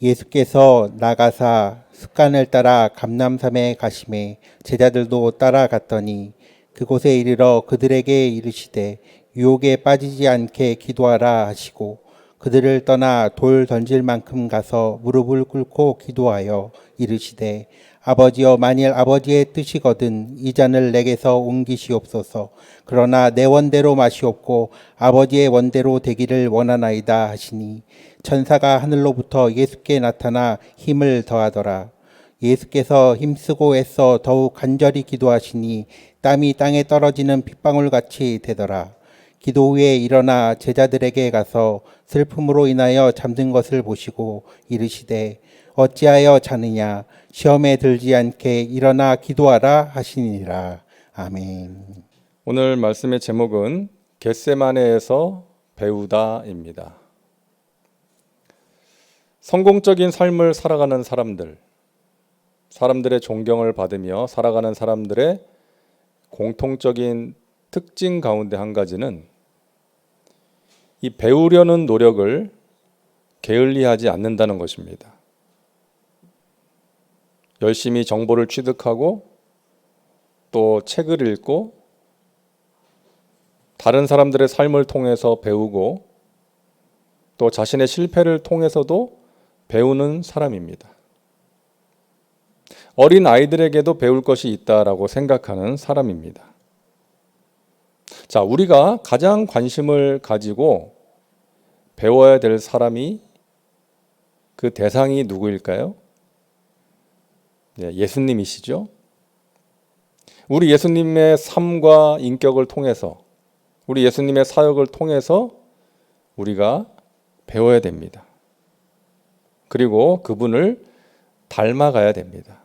예수께서 나가사 습관을 따라 감람산에 가시매 제자들도 따라갔더니 그곳에 이르러 그들에게 이르시되 유혹에 빠지지 않게 기도하라 하시고 그들을 떠나 돌 던질 만큼 가서 무릎을 꿇고 기도하여 이르시되 아버지여 만일 아버지의 뜻이거든 이 잔을 내게서 옮기시옵소서. 그러나 내 원대로 마시옵고 아버지의 원대로 되기를 원하나이다 하시니 천사가 하늘로부터 예수께 나타나 힘을 더하더라. 예수께서 힘쓰고 애써 더욱 간절히 기도하시니 땀이 땅에 떨어지는 핏방울같이 되더라. 기도 후에 일어나 제자들에게 가서 슬픔으로 인하여 잠든 것을 보시고 이르시되 어찌하여 자느냐 시험에 들지 않게 일어나 기도하라 하시니라. 아멘. 오늘 말씀의 제목은 겟세마네에서 배우다입니다. 성공적인 삶을 살아가는 사람들의 존경을 받으며 살아가는 사람들의 공통적인 특징 가운데 한 가지는 이 배우려는 노력을 게을리하지 않는다는 것입니다. 열심히 정보를 취득하고 또 책을 읽고 다른 사람들의 삶을 통해서 배우고 또 자신의 실패를 통해서도 배우는 사람입니다. 어린 아이들에게도 배울 것이 있다라고 생각하는 사람입니다. 자, 우리가 가장 관심을 가지고 배워야 될 사람이 그 대상이 누구일까요? 예수님이시죠. 우리 예수님의 삶과 인격을 통해서 우리 예수님의 사역을 통해서 우리가 배워야 됩니다. 그리고 그분을 닮아가야 됩니다.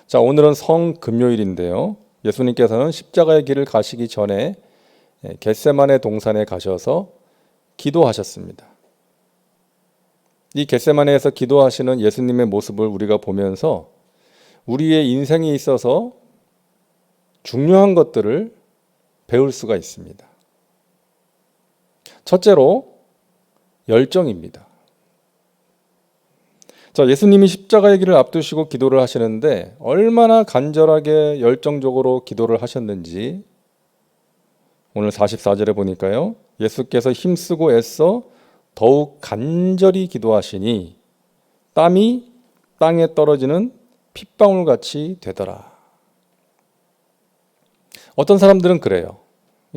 자, 오늘은 성금요일인데요. 예수님께서는 십자가의 길을 가시기 전에 겟세마네 동산에 가셔서 기도하셨습니다. 이 겟세마네에서 기도하시는 예수님의 모습을 우리가 보면서 우리의 인생에 있어서 중요한 것들을 배울 수가 있습니다. 첫째로 열정입니다. 자, 예수님이 십자가의 길을 앞두시고 기도를 하시는데 얼마나 간절하게 열정적으로 기도를 하셨는지 오늘 44절에 보니까요. 예수께서 힘쓰고 애써 더욱 간절히 기도하시니 땀이 땅에 떨어지는 핏방울같이 되더라. 어떤 사람들은 그래요.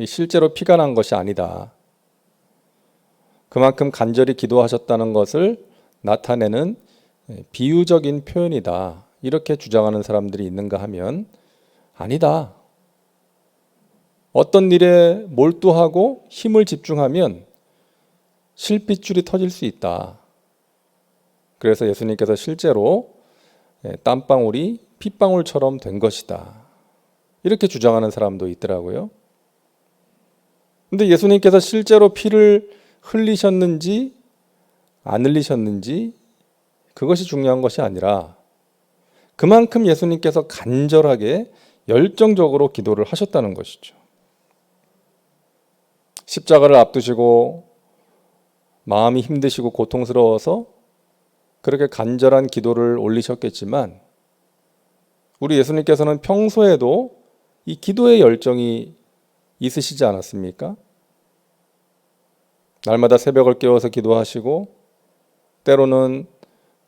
실제로 피가 난 것이 아니다. 그만큼 간절히 기도하셨다는 것을 나타내는 비유적인 표현이다. 이렇게 주장하는 사람들이 있는가 하면 아니다. 어떤 일에 몰두하고 힘을 집중하면 실핏줄이 터질 수 있다. 그래서 예수님께서 실제로 땀방울이 핏방울처럼 된 것이다. 이렇게 주장하는 사람도 있더라고요. 근데 예수님께서 실제로 피를 흘리셨는지 안 흘리셨는지 그것이 중요한 것이 아니라 그만큼 예수님께서 간절하게 열정적으로 기도를 하셨다는 것이죠. 십자가를 앞두시고 마음이 힘드시고 고통스러워서 그렇게 간절한 기도를 올리셨겠지만 우리 예수님께서는 평소에도 이 기도의 열정이 있으시지 않았습니까? 날마다 새벽을 깨워서 기도하시고 때로는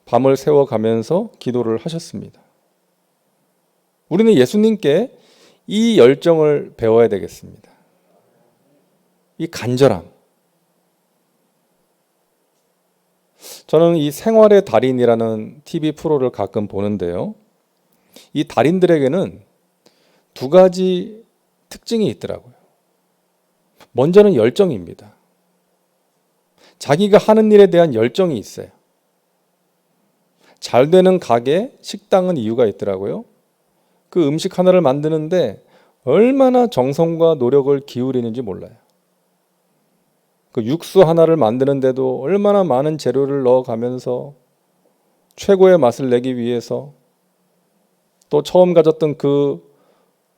밤을 새워가면서 기도를 하셨습니다. 우리는 예수님께 이 열정을 배워야 되겠습니다. 이 간절함. 저는 이 생활의 달인이라는 TV 프로를 가끔 보는데요. 이 달인들에게는 두 가지 특징이 있더라고요. 먼저는 열정입니다. 자기가 하는 일에 대한 열정이 있어요. 잘 되는 가게, 식당은 이유가 있더라고요. 그 음식 하나를 만드는데 얼마나 정성과 노력을 기울이는지 몰라요. 그 육수 하나를 만드는데도 얼마나 많은 재료를 넣어가면서 최고의 맛을 내기 위해서 또 처음 가졌던 그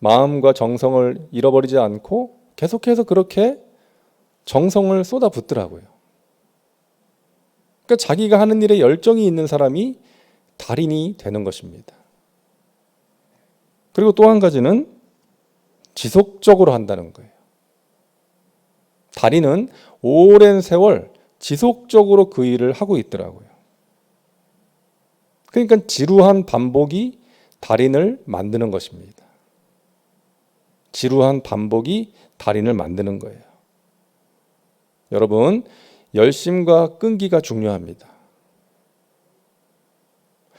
마음과 정성을 잃어버리지 않고 계속해서 그렇게 정성을 쏟아붓더라고요. 그러니까 자기가 하는 일에 열정이 있는 사람이 달인이 되는 것입니다. 그리고 또 한 가지는 지속적으로 한다는 거예요. 달인은 오랜 세월 지속적으로 그 일을 하고 있더라고요. 그러니까 지루한 반복이 달인을 만드는 것입니다. 지루한 반복이 달인을 만드는 거예요. 여러분, 열심과 끈기가 중요합니다.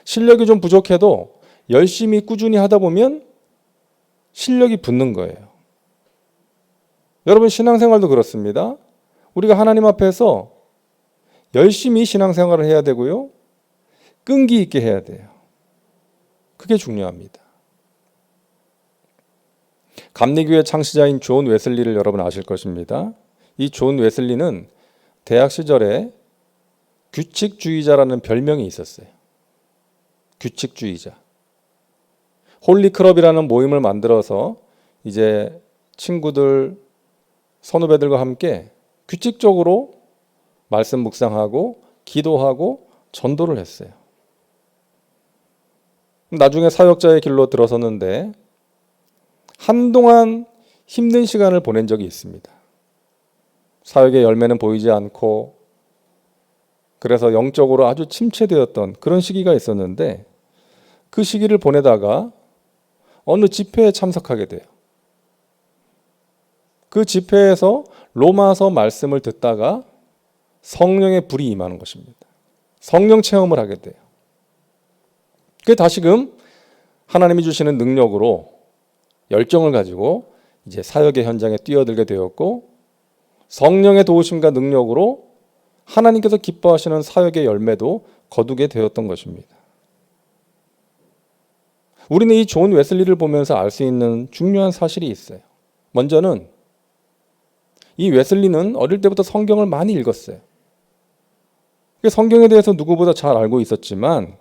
실력이 좀 부족해도 열심히 꾸준히 하다 보면 실력이 붙는 거예요. 여러분, 신앙생활도 그렇습니다. 우리가 하나님 앞에서 열심히 신앙생활을 해야 되고요. 끈기 있게 해야 돼요. 그게 중요합니다. 감리교회 창시자인 존 웨슬리를 여러분 아실 것입니다. 이 존 웨슬리는 대학 시절에 규칙주의자라는 별명이 있었어요. 규칙주의자. 홀리클럽이라는 모임을 만들어서 이제 친구들, 선후배들과 함께 규칙적으로 말씀 묵상하고 기도하고 전도를 했어요. 나중에 사역자의 길로 들어섰는데 한동안 힘든 시간을 보낸 적이 있습니다. 사역의 열매는 보이지 않고 그래서 영적으로 아주 침체되었던 그런 시기가 있었는데 그 시기를 보내다가 어느 집회에 참석하게 돼요. 그 집회에서 로마서 말씀을 듣다가 성령의 불이 임하는 것입니다. 성령 체험을 하게 돼요. 그게 다시금 하나님이 주시는 능력으로 열정을 가지고 이제 사역의 현장에 뛰어들게 되었고 성령의 도우심과 능력으로 하나님께서 기뻐하시는 사역의 열매도 거두게 되었던 것입니다. 우리는 이 존 웨슬리를 보면서 알 수 있는 중요한 사실이 있어요. 먼저는 이 웨슬리는 어릴 때부터 성경을 많이 읽었어요. 성경에 대해서 누구보다 잘 알고 있었지만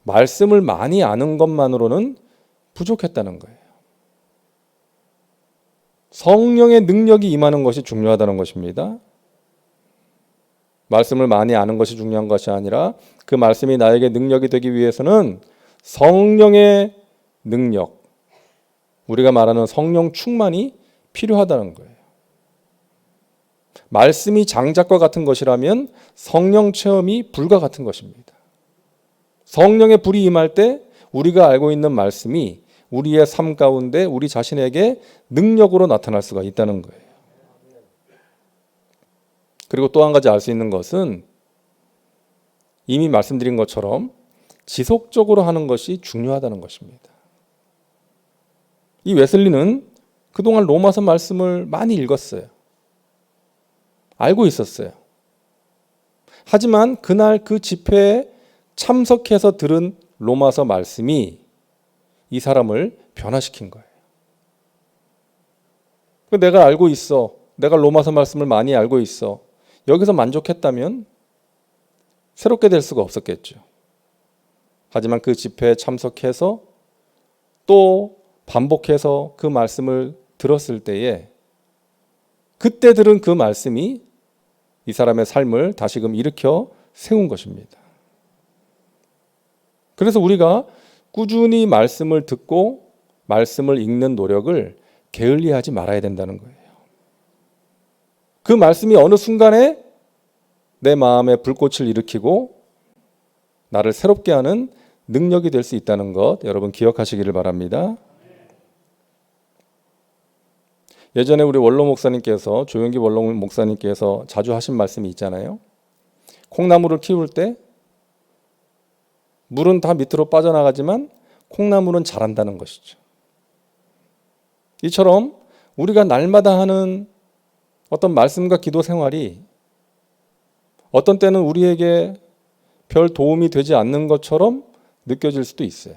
말씀을 많이 아는 것만으로는 부족했다는 거예요. 성령의 능력이 임하는 것이 중요하다는 것입니다. 말씀을 많이 아는 것이 중요한 것이 아니라 그 말씀이 나에게 능력이 되기 위해서는 성령의 능력, 우리가 말하는 성령 충만이 필요하다는 거예요. 말씀이 장작과 같은 것이라면 성령 체험이 불과 같은 것입니다. 성령의 불이 임할 때 우리가 알고 있는 말씀이 우리의 삶 가운데 우리 자신에게 능력으로 나타날 수가 있다는 거예요. 그리고 또 한 가지 알 수 있는 것은 이미 말씀드린 것처럼 지속적으로 하는 것이 중요하다는 것입니다. 이 웨슬리는 그동안 로마서 말씀을 많이 읽었어요. 알고 있었어요. 하지만 그날 그 집회에 참석해서 들은 로마서 말씀이 이 사람을 변화시킨 거예요. 내가 알고 있어. 내가 로마서 말씀을 많이 알고 있어. 여기서 만족했다면 새롭게 될 수가 없었겠죠. 하지만 그 집회에 참석해서 또 반복해서 그 말씀을 들었을 때에 그때 들은 그 말씀이 이 사람의 삶을 다시금 일으켜 세운 것입니다. 그래서 우리가 꾸준히 말씀을 듣고 말씀을 읽는 노력을 게을리하지 말아야 된다는 거예요. 그 말씀이 어느 순간에 내 마음에 불꽃을 일으키고 나를 새롭게 하는 능력이 될 수 있다는 것 여러분 기억하시기를 바랍니다. 예전에 우리 원로 목사님께서 조영기 원로 목사님께서 자주 하신 말씀이 있잖아요. 콩나물을 키울 때 물은 다 밑으로 빠져나가지만 콩나물은 자란다는 것이죠. 이처럼 우리가 날마다 하는 어떤 말씀과 기도 생활이 어떤 때는 우리에게 별 도움이 되지 않는 것처럼 느껴질 수도 있어요.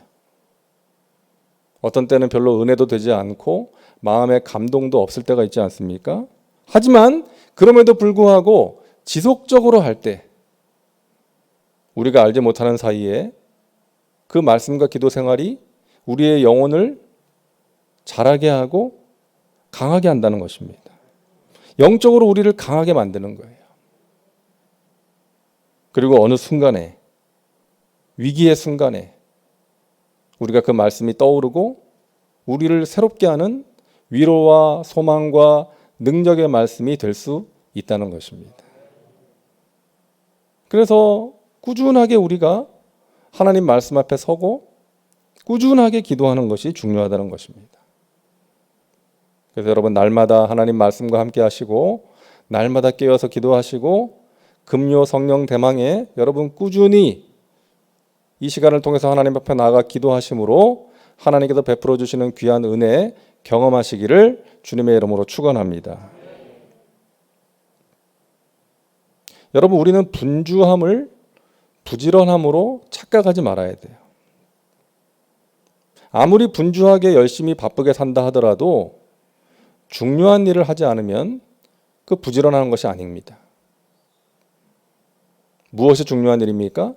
어떤 때는 별로 은혜도 되지 않고 마음에 감동도 없을 때가 있지 않습니까? 하지만 그럼에도 불구하고 지속적으로 할 때 우리가 알지 못하는 사이에 그 말씀과 기도 생활이 우리의 영혼을 자라게 하고 강하게 한다는 것입니다. 영적으로 우리를 강하게 만드는 거예요. 그리고 어느 순간에, 위기의 순간에 우리가 그 말씀이 떠오르고 우리를 새롭게 하는 위로와 소망과 능력의 말씀이 될 수 있다는 것입니다. 그래서 꾸준하게 우리가 하나님 말씀 앞에 서고 꾸준하게 기도하는 것이 중요하다는 것입니다. 그래서 여러분 날마다 하나님 말씀과 함께 하시고 날마다 깨어서 기도하시고 금요 성령 대망에 여러분 꾸준히 이 시간을 통해서 하나님 앞에 나아가 기도하심으로 하나님께서 베풀어 주시는 귀한 은혜 경험하시기를 주님의 이름으로 축원합니다. 여러분 우리는 분주함을 부지런함으로 착각하지 말아야 돼요. 아무리 분주하게 열심히 바쁘게 산다 하더라도 중요한 일을 하지 않으면 그 부지런한 것이 아닙니다. 무엇이 중요한 일입니까?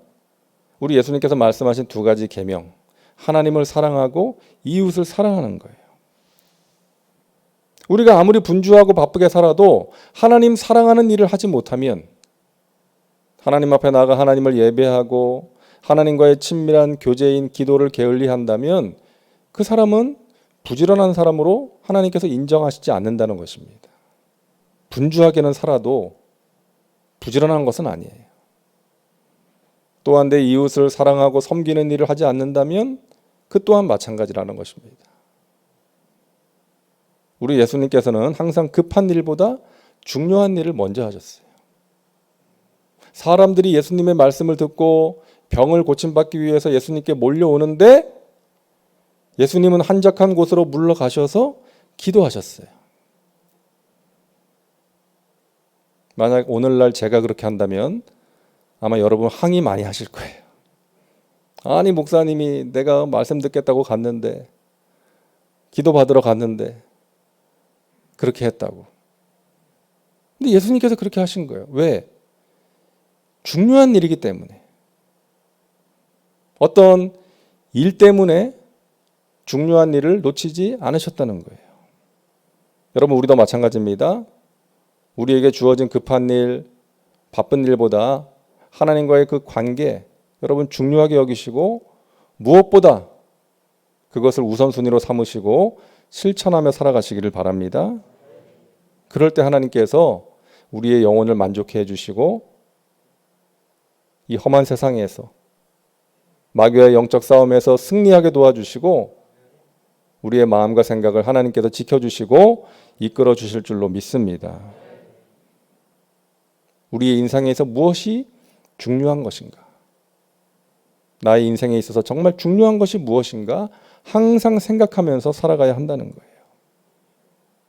우리 예수님께서 말씀하신 두 가지 계명, 하나님을 사랑하고 이웃을 사랑하는 거예요. 우리가 아무리 분주하고 바쁘게 살아도 하나님 사랑하는 일을 하지 못하면, 하나님 앞에 나가 하나님을 예배하고 하나님과의 친밀한 교제인 기도를 게을리한다면 그 사람은 부지런한 사람으로 하나님께서 인정하시지 않는다는 것입니다. 분주하게는 살아도 부지런한 것은 아니에요. 또한 내 이웃을 사랑하고 섬기는 일을 하지 않는다면 그 또한 마찬가지라는 것입니다. 우리 예수님께서는 항상 급한 일보다 중요한 일을 먼저 하셨어요. 사람들이 예수님의 말씀을 듣고 병을 고침받기 위해서 예수님께 몰려오는데 예수님은 한적한 곳으로 물러가셔서 기도하셨어요. 만약 오늘날 제가 그렇게 한다면 아마 여러분 항의 많이 하실 거예요. 아니 목사님이 내가 말씀 듣겠다고 갔는데 기도 받으러 갔는데 그렇게 했다고. 근데 예수님께서 그렇게 하신 거예요. 왜? 중요한 일이기 때문에. 어떤 일 때문에 중요한 일을 놓치지 않으셨다는 거예요. 여러분 우리도 마찬가지입니다. 우리에게 주어진 급한 일, 바쁜 일보다 하나님과의 그 관계 여러분 중요하게 여기시고 무엇보다 그것을 우선순위로 삼으시고 실천하며 살아가시기를 바랍니다. 그럴 때 하나님께서 우리의 영혼을 만족해 해주시고 이 험한 세상에서 마귀와의 영적 싸움에서 승리하게 도와주시고 우리의 마음과 생각을 하나님께서 지켜주시고 이끌어 주실 줄로 믿습니다. 우리의 인생에서 무엇이 중요한 것인가? 나의 인생에 있어서 정말 중요한 것이 무엇인가? 항상 생각하면서 살아가야 한다는 거예요.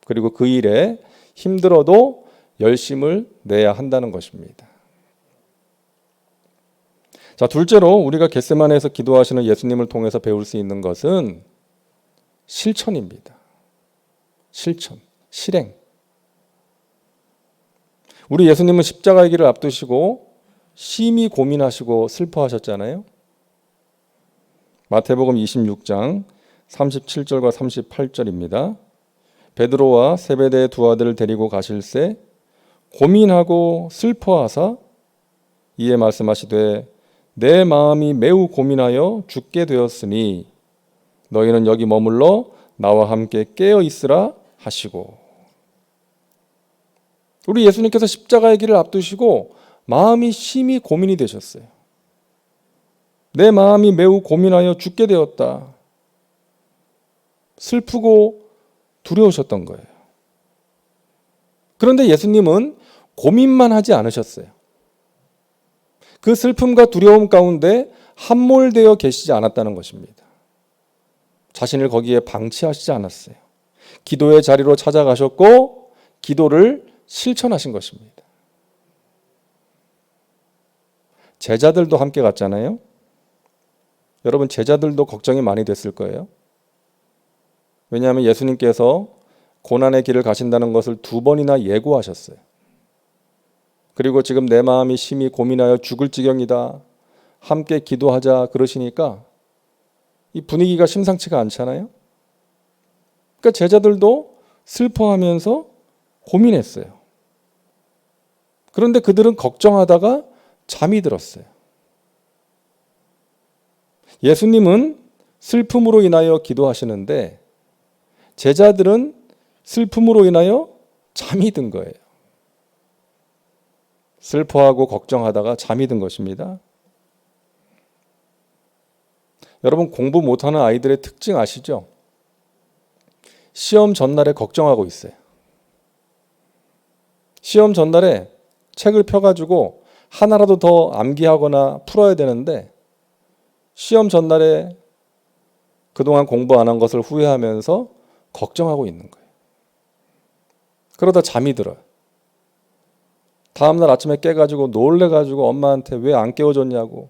그리고 그 일에 힘들어도 열심을 내야 한다는 것입니다. 자, 둘째로 우리가 겟세마네에서 기도하시는 예수님을 통해서 배울 수 있는 것은 실천입니다. 실천, 실행. 우리 예수님은 십자가의 길을 앞두시고 심히 고민하시고 슬퍼하셨잖아요. 마태복음 26장 37절과 38절입니다. 베드로와 세베대의 두 아들을 데리고 가실새 고민하고 슬퍼하사 이에 말씀하시되 내 마음이 매우 고민하여 죽게 되었으니 너희는 여기 머물러 나와 함께 깨어 있으라 하시고. 우리 예수님께서 십자가의 길을 앞두시고 마음이 심히 고민이 되셨어요. 내 마음이 매우 고민하여 죽게 되었다. 슬프고 두려우셨던 거예요. 그런데 예수님은 고민만 하지 않으셨어요. 그 슬픔과 두려움 가운데 함몰되어 계시지 않았다는 것입니다. 자신을 거기에 방치하시지 않았어요. 기도의 자리로 찾아가셨고 기도를 실천하신 것입니다. 제자들도 함께 갔잖아요. 여러분 제자들도 걱정이 많이 됐을 거예요. 왜냐하면 예수님께서 고난의 길을 가신다는 것을 2번이나 예고하셨어요. 그리고 지금 내 마음이 심히 고민하여 죽을 지경이다. 함께 기도하자 그러시니까 이 분위기가 심상치가 않잖아요. 그러니까 제자들도 슬퍼하면서 고민했어요. 그런데 그들은 걱정하다가 잠이 들었어요. 예수님은 슬픔으로 인하여 기도하시는데 제자들은 슬픔으로 인하여 잠이 든 거예요. 슬퍼하고 걱정하다가 잠이 든 것입니다. 여러분, 공부 못하는 아이들의 특징 아시죠? 시험 전날에 걱정하고 있어요. 시험 전날에 책을 펴가지고 하나라도 더 암기하거나 풀어야 되는데 시험 전날에 그동안 공부 안 한 것을 후회하면서 걱정하고 있는 거예요. 그러다 잠이 들어요. 다음날 아침에 깨가지고 놀래가지고 엄마한테 왜 안 깨워줬냐고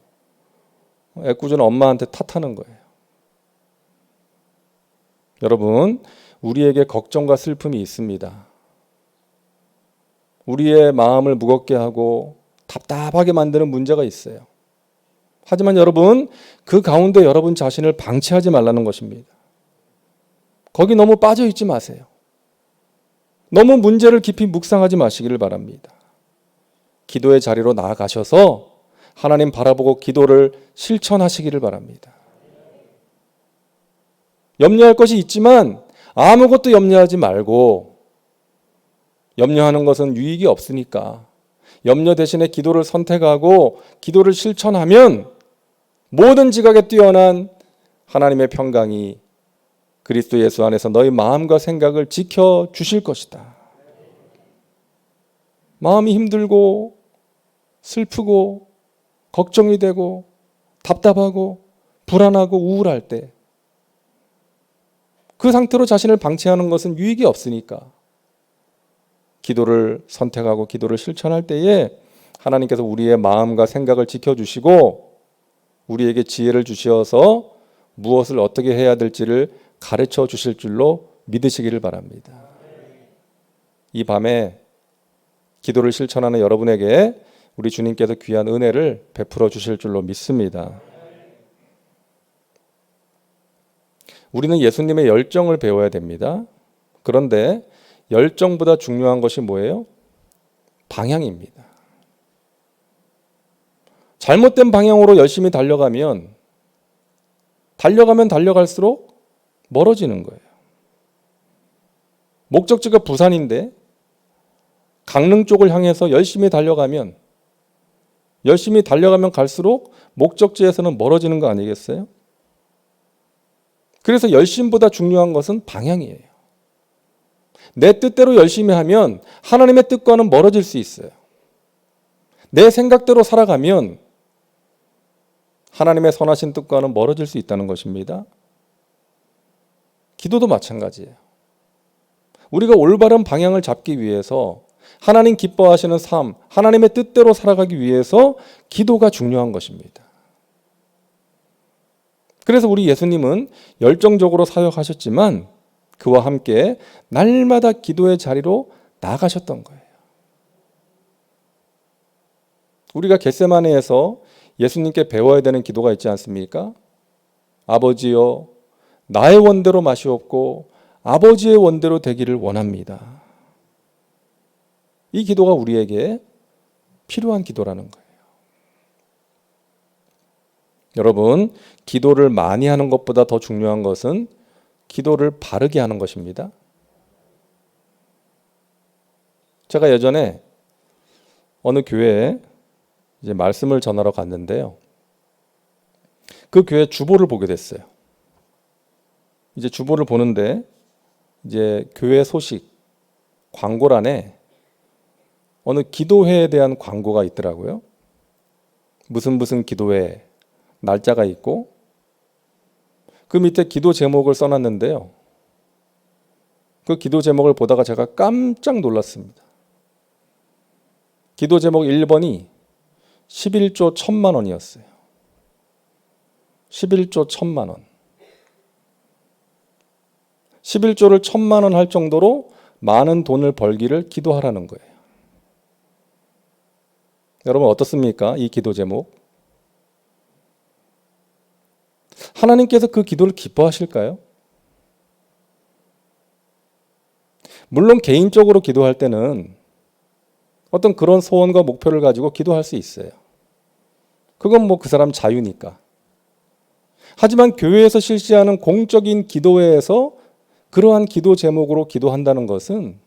애꿎은 엄마한테 탓하는 거예요. 여러분, 우리에게 걱정과 슬픔이 있습니다. 우리의 마음을 무겁게 하고 답답하게 만드는 문제가 있어요. 하지만 여러분, 그 가운데 여러분 자신을 방치하지 말라는 것입니다. 거기 너무 빠져 있지 마세요. 너무 문제를 깊이 묵상하지 마시기를 바랍니다. 기도의 자리로 나아가셔서 하나님 바라보고 기도를 실천하시기를 바랍니다. 염려할 것이 있지만 아무것도 염려하지 말고, 염려하는 것은 유익이 없으니까 염려 대신에 기도를 선택하고 기도를 실천하면 모든 지각에 뛰어난 하나님의 평강이 그리스도 예수 안에서 너희 마음과 생각을 지켜주실 것이다. 마음이 힘들고 슬프고 걱정이 되고 답답하고 불안하고 우울할 때 그 상태로 자신을 방치하는 것은 유익이 없으니까 기도를 선택하고 기도를 실천할 때에 하나님께서 우리의 마음과 생각을 지켜주시고 우리에게 지혜를 주셔서 무엇을 어떻게 해야 될지를 가르쳐 주실 줄로 믿으시기를 바랍니다. 이 밤에 기도를 실천하는 여러분에게 우리 주님께서 귀한 은혜를 베풀어 주실 줄로 믿습니다. 우리는 예수님의 열정을 배워야 됩니다. 그런데 열정보다 중요한 것이 뭐예요? 방향입니다. 잘못된 방향으로 열심히 달려가면 달려갈수록 멀어지는 거예요. 목적지가 부산인데 강릉 쪽을 향해서 열심히 달려가면 갈수록 목적지에서는 멀어지는 거 아니겠어요? 그래서 열심보다 중요한 것은 방향이에요. 내 뜻대로 열심히 하면 하나님의 뜻과는 멀어질 수 있어요. 내 생각대로 살아가면 하나님의 선하신 뜻과는 멀어질 수 있다는 것입니다. 기도도 마찬가지예요. 우리가 올바른 방향을 잡기 위해서 하나님 기뻐하시는 삶, 하나님의 뜻대로 살아가기 위해서 기도가 중요한 것입니다. 그래서 우리 예수님은 열정적으로 사역하셨지만 그와 함께 날마다 기도의 자리로 나아가셨던 거예요. 우리가 겟세마네에서 예수님께 배워야 되는 기도가 있지 않습니까? 아버지여, 나의 원대로 마시옵고 아버지의 원대로 되기를 원합니다. 이 기도가 우리에게 필요한 기도라는 거예요. 여러분, 기도를 많이 하는 것보다 더 중요한 것은 기도를 바르게 하는 것입니다. 제가 예전에 어느 교회에 이제 말씀을 전하러 갔는데요. 그 교회 주보를 보게 됐어요. 이제 주보를 보는데 이제 교회 소식 광고란에 어느 기도회에 대한 광고가 있더라고요. 무슨 기도회 날짜가 있고 그 밑에 기도 제목을 써놨는데요. 그 기도 제목을 보다가 제가 깜짝 놀랐습니다. 기도 제목 1번이 11조 1,000만 원이었어요. 11조 1,000만 원. 11조를 1,000만 원 할 정도로 많은 돈을 벌기를 기도하라는 거예요. 여러분 어떻습니까? 이 기도 제목. 하나님께서 그 기도를 기뻐하실까요? 물론 개인적으로 기도할 때는 어떤 그런 소원과 목표를 가지고 기도할 수 있어요. 그건 뭐 그 사람 자유니까. 하지만 교회에서 실시하는 공적인 기도회에서 그러한 기도 제목으로 기도한다는 것은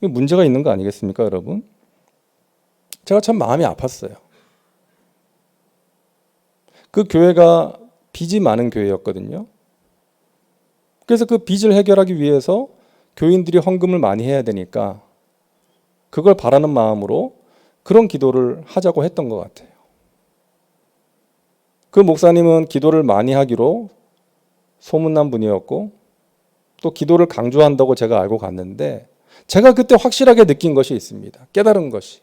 문제가 있는 거 아니겠습니까, 여러분? 제가 참 마음이 아팠어요. 그 교회가 빚이 많은 교회였거든요. 그래서 그 빚을 해결하기 위해서 교인들이 헌금을 많이 해야 되니까 그걸 바라는 마음으로 그런 기도를 하자고 했던 것 같아요. 그 목사님은 기도를 많이 하기로 소문난 분이었고 또 기도를 강조한다고 제가 알고 갔는데 제가 그때 확실하게 느낀 것이 있습니다. 깨달은 것이.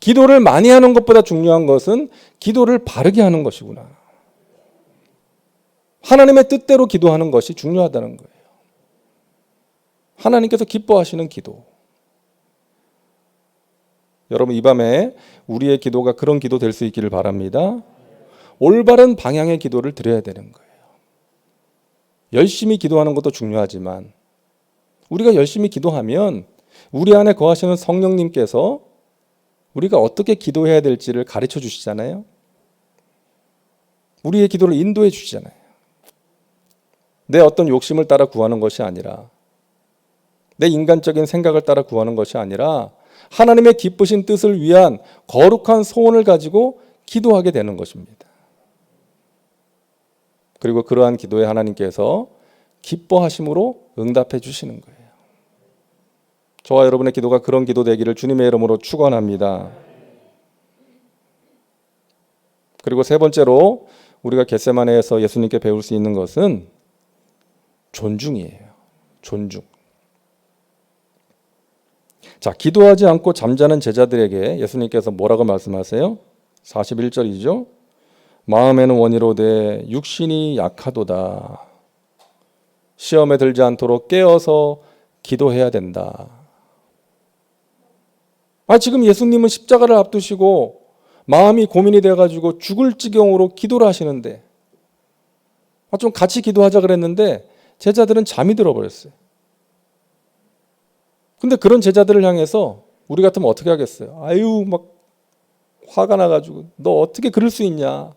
기도를 많이 하는 것보다 중요한 것은 기도를 바르게 하는 것이구나. 하나님의 뜻대로 기도하는 것이 중요하다는 거예요. 하나님께서 기뻐하시는 기도. 여러분 이 밤에 우리의 기도가 그런 기도 될 수 있기를 바랍니다. 올바른 방향의 기도를 드려야 되는 거예요. 열심히 기도하는 것도 중요하지만 우리가 열심히 기도하면 우리 안에 거하시는 성령님께서 우리가 어떻게 기도해야 될지를 가르쳐 주시잖아요. 우리의 기도를 인도해 주시잖아요. 내 어떤 욕심을 따라 구하는 것이 아니라 내 인간적인 생각을 따라 구하는 것이 아니라 하나님의 기쁘신 뜻을 위한 거룩한 소원을 가지고 기도하게 되는 것입니다. 그리고 그러한 기도에 하나님께서 기뻐하심으로 응답해 주시는 거예요. 저와 여러분의 기도가 그런 기도 되기를 주님의 이름으로 축원합니다. 그리고 세 번째로 우리가 겟세마네에서 예수님께 배울 수 있는 것은 존중이에요. 존중. 자, 기도하지 않고 잠자는 제자들에게 예수님께서 뭐라고 말씀하세요? 41절이죠. 마음에는 원이로되 육신이 약하도다. 시험에 들지 않도록 깨어서 기도해야 된다. 지금 예수님은 십자가를 앞두시고 마음이 고민이 돼가지고 죽을 지경으로 기도를 하시는데 좀 같이 기도하자 그랬는데 제자들은 잠이 들어버렸어요. 근데 그런 제자들을 향해서 우리 같으면 어떻게 하겠어요? 아유 막 화가 나가지고 너 어떻게 그럴 수 있냐?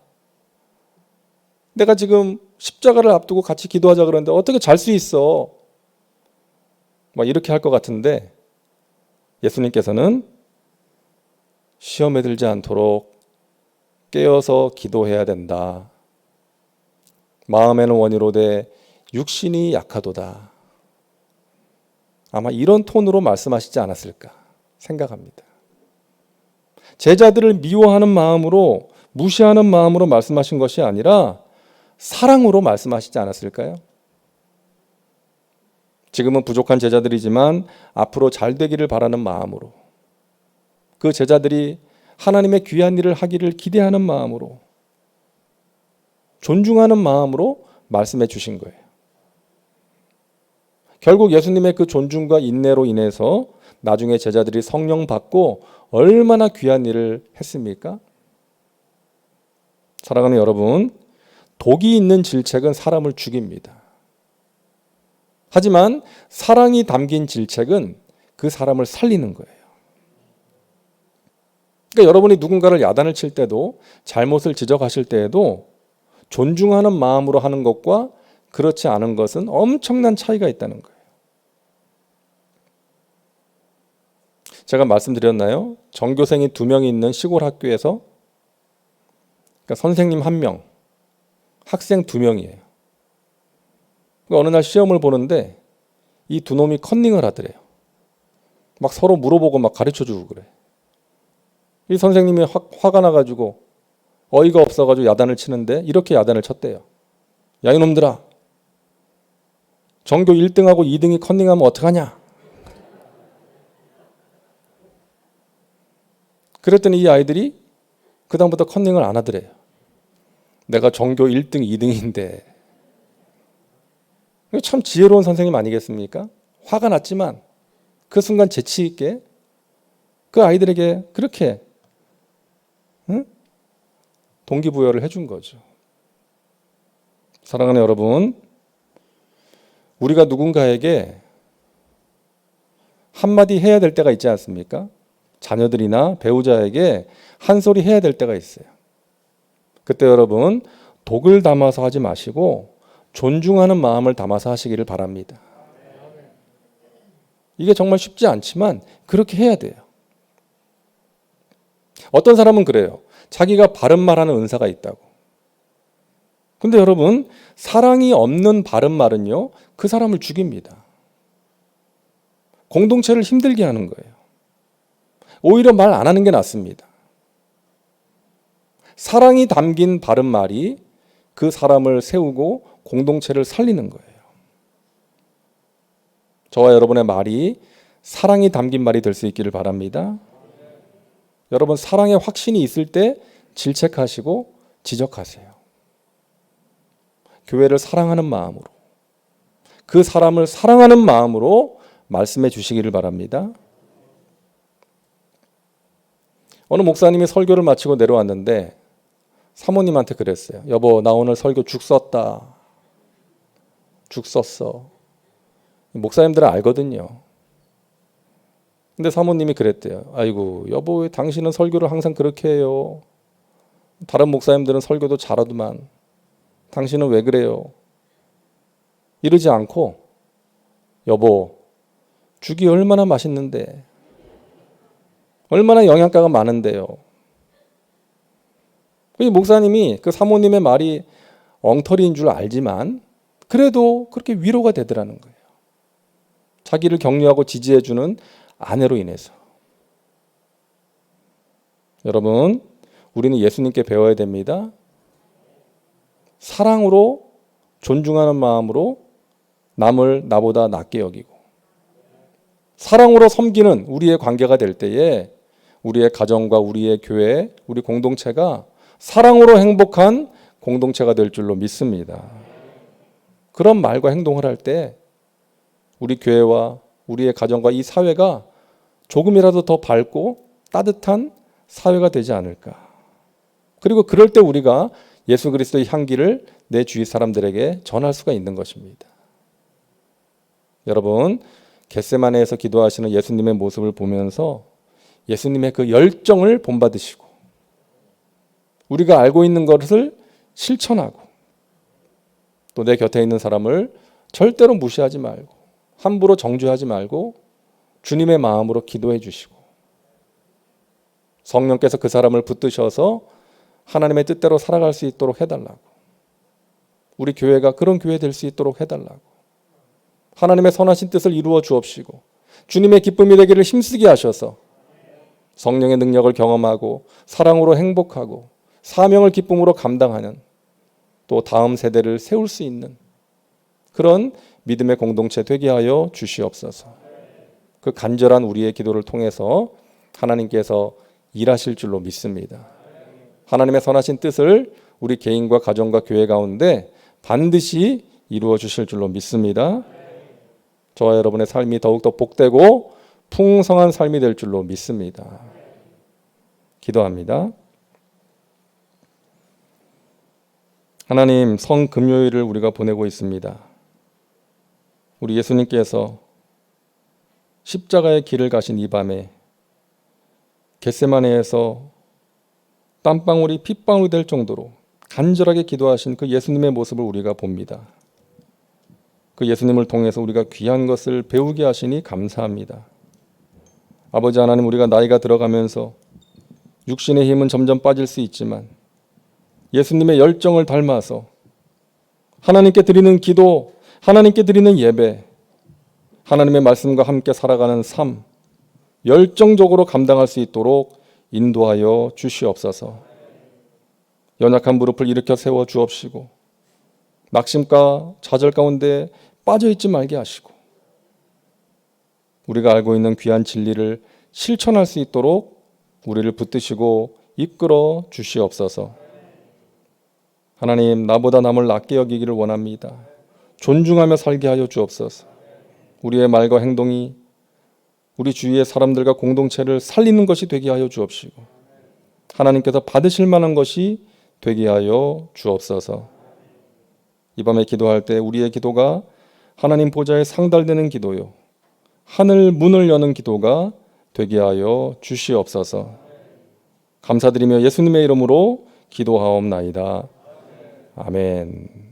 내가 지금 십자가를 앞두고 같이 기도하자 그러는데 어떻게 잘 수 있어? 막 이렇게 할 것 같은데 예수님께서는 시험에 들지 않도록 깨어서 기도해야 된다. 마음에는 원이로되 육신이 약하도다. 아마 이런 톤으로 말씀하시지 않았을까 생각합니다. 제자들을 미워하는 마음으로 무시하는 마음으로 말씀하신 것이 아니라 사랑으로 말씀하시지 않았을까요? 지금은 부족한 제자들이지만 앞으로 잘 되기를 바라는 마음으로 그 제자들이 하나님의 귀한 일을 하기를 기대하는 마음으로 존중하는 마음으로 말씀해 주신 거예요. 결국 예수님의 그 존중과 인내로 인해서 나중에 제자들이 성령 받고 얼마나 귀한 일을 했습니까? 사랑하는 여러분, 독이 있는 질책은 사람을 죽입니다. 하지만 사랑이 담긴 질책은 그 사람을 살리는 거예요. 그러니까 여러분이 누군가를 야단을 칠 때도 잘못을 지적하실 때에도 존중하는 마음으로 하는 것과 그렇지 않은 것은 엄청난 차이가 있다는 거예요. 제가 말씀드렸나요? 전교생이 2명이 있는 시골 학교에서 그러니까 선생님 1명, 학생 2명이에요. 어느 날 시험을 보는데 이 두 놈이 컨닝을 하더래요. 막 서로 물어보고 막 가르쳐주고 그래. 이 선생님이 화가 나가지고 어이가 없어가지고 야단을 치는데 이렇게 야단을 쳤대요. 야 이놈들아, 전교 1등하고 2등이 컨닝하면 어떡하냐? 그랬더니 이 아이들이 그 다음부터 컨닝을 안 하더래요. 내가 전교 1등, 2등인데. 참 지혜로운 선생님 아니겠습니까? 화가 났지만 그 순간 재치 있게 그 아이들에게 그렇게 동기부여를 해준 거죠. 사랑하는 여러분, 우리가 누군가에게 한마디 해야 될 때가 있지 않습니까? 자녀들이나 배우자에게 한 소리 해야 될 때가 있어요. 그때 여러분 독을 담아서 하지 마시고 존중하는 마음을 담아서 하시기를 바랍니다. 이게 정말 쉽지 않지만 그렇게 해야 돼요. 어떤 사람은 그래요. 자기가 바른 말하는 은사가 있다고. 근데 여러분, 사랑이 없는 바른 말은요, 그 사람을 죽입니다. 공동체를 힘들게 하는 거예요. 오히려 말 안 하는 게 낫습니다. 사랑이 담긴 바른 말이 그 사람을 세우고 공동체를 살리는 거예요. 저와 여러분의 말이 사랑이 담긴 말이 될 수 있기를 바랍니다. 여러분, 사랑의 확신이 있을 때 질책하시고 지적하세요. 교회를 사랑하는 마음으로, 그 사람을 사랑하는 마음으로 말씀해 주시기를 바랍니다. 어느 목사님이 설교를 마치고 내려왔는데 사모님한테 그랬어요. 여보, 나 오늘 설교 죽 썼다. 죽 썼어. 목사님들은 알거든요. 근데 사모님이 그랬대요. 아이고, 여보, 왜 당신은 설교를 항상 그렇게 해요? 다른 목사님들은 설교도 잘하더만 당신은 왜 그래요? 이러지 않고, 여보, 죽이 얼마나 맛있는데, 얼마나 영양가가 많은데요. 이 목사님이 그 사모님의 말이 엉터리인 줄 알지만 그래도 그렇게 위로가 되더라는 거예요. 자기를 격려하고 지지해주는 아내로 인해서. 여러분, 우리는 예수님께 배워야 됩니다. 사랑으로, 존중하는 마음으로 남을 나보다 낫게 여기고, 사랑으로 섬기는 우리의 관계가 될 때에 우리의 가정과 우리의 교회, 우리 공동체가 사랑으로 행복한 공동체가 될 줄로 믿습니다. 그런 말과 행동을 할 때 우리 교회와 우리의 가정과 이 사회가 조금이라도 더 밝고 따뜻한 사회가 되지 않을까. 그리고 그럴 때 우리가 예수 그리스도의 향기를 내 주위 사람들에게 전할 수가 있는 것입니다. 여러분, 겟세마네에서 기도하시는 예수님의 모습을 보면서 예수님의 그 열정을 본받으시고 우리가 알고 있는 것을 실천하고 또 내 곁에 있는 사람을 절대로 무시하지 말고 함부로 정죄하지 말고 주님의 마음으로 기도해 주시고 성령께서 그 사람을 붙드셔서 하나님의 뜻대로 살아갈 수 있도록 해달라고, 우리 교회가 그런 교회 될 수 있도록 해달라고, 하나님의 선하신 뜻을 이루어 주옵시고 주님의 기쁨이 되기를 힘쓰게 하셔서 성령의 능력을 경험하고 사랑으로 행복하고 사명을 기쁨으로 감당하는 또 다음 세대를 세울 수 있는 그런 믿음의 공동체 되게 하여 주시옵소서. 그 간절한 우리의 기도를 통해서 하나님께서 일하실 줄로 믿습니다. 하나님의 선하신 뜻을 우리 개인과 가정과 교회 가운데 반드시 이루어 주실 줄로 믿습니다. 저와 여러분의 삶이 더욱더 복되고 풍성한 삶이 될 줄로 믿습니다. 기도합니다. 하나님, 성금요일을 우리가 보내고 있습니다. 우리 예수님께서 십자가의 길을 가신 이 밤에 겟세마네에서 땀방울이 핏방울이 될 정도로 간절하게 기도하신 그 예수님의 모습을 우리가 봅니다. 그 예수님을 통해서 우리가 귀한 것을 배우게 하시니 감사합니다. 아버지 하나님, 우리가 나이가 들어가면서 육신의 힘은 점점 빠질 수 있지만 예수님의 열정을 닮아서 하나님께 드리는 기도, 하나님께 드리는 예배, 하나님의 말씀과 함께 살아가는 삶, 열정적으로 감당할 수 있도록 인도하여 주시옵소서. 연약한 무릎을 일으켜 세워 주옵시고 낙심과 좌절 가운데 빠져있지 말게 하시고 우리가 알고 있는 귀한 진리를 실천할 수 있도록 우리를 붙드시고 이끌어 주시옵소서. 하나님, 나보다 남을 낫게 여기기를 원합니다. 존중하며 살게 하여 주옵소서. 우리의 말과 행동이 우리 주위의 사람들과 공동체를 살리는 것이 되게 하여 주옵시고 하나님께서 받으실 만한 것이 되게 하여 주옵소서. 이 밤에 기도할 때 우리의 기도가 하나님 보좌에 상달되는 기도요, 하늘 문을 여는 기도가 되게 하여 주시옵소서. 감사드리며 예수님의 이름으로 기도하옵나이다. 아멘.